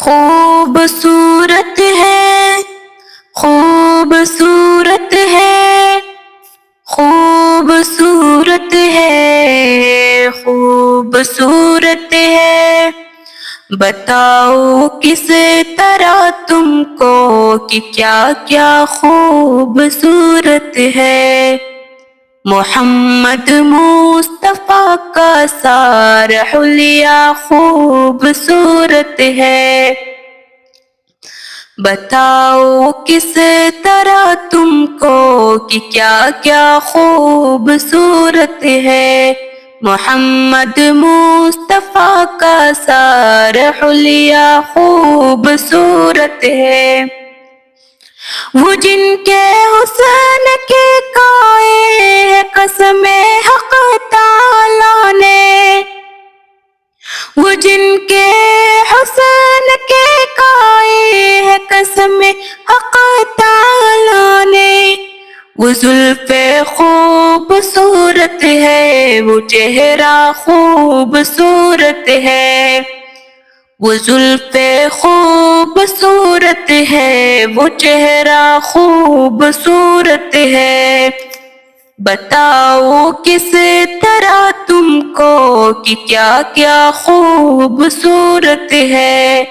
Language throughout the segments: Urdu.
خوبصورت ہے، خوبصورت ہے، خوبصورت ہے، خوبصورت ہے، بتاؤ کس طرح تم کو کہ کیا کیا خوبصورت ہے۔ محمد مصطفیٰ کا سارا حلیہ خوبصورت ہے، بتاؤ کس طرح تم کو کہ کیا کیا خوبصورت ہے۔ محمد مصطفیٰ کا سارا حلیہ خوبصورت ہے، وہ جن کے حسن کے قائل ہے قسم حق تعالیٰ نے، وہ جن کے حسن کے قائل ہے قسم حق تعالیٰ نے، وہ زلف خوبصورت ہے، وہ چہرہ خوبصورت ہے، وہ زلف خوبصورت ہے، وہ چہرہ خوبصورت ہے، بتاؤ کس طرح تم کو کہ کیا کیا خوبصورت ہے۔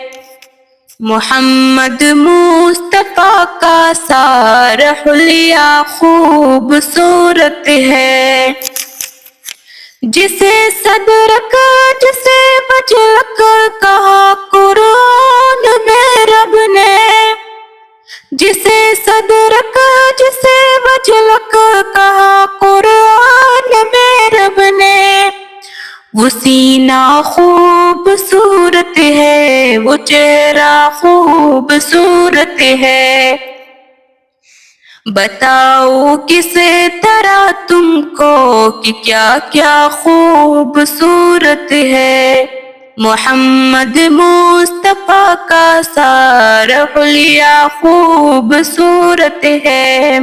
محمد مصطفیٰ کا سارا حلیہ خوبصورت ہے، جسے صدرک جسے بجلک کہا قرآن میں رب نے، جسے صدرک جسے بجلک کہا قرآن میں رب نے، وہ سینہ خوبصورت ہے، وہ چہرہ خوبصورت ہے، بتاؤ کس طرح تم کو کہ کیا کیا خوبصورت ہے۔ محمد مصطفیٰ کا سارا حلیہ خوبصورت ہے۔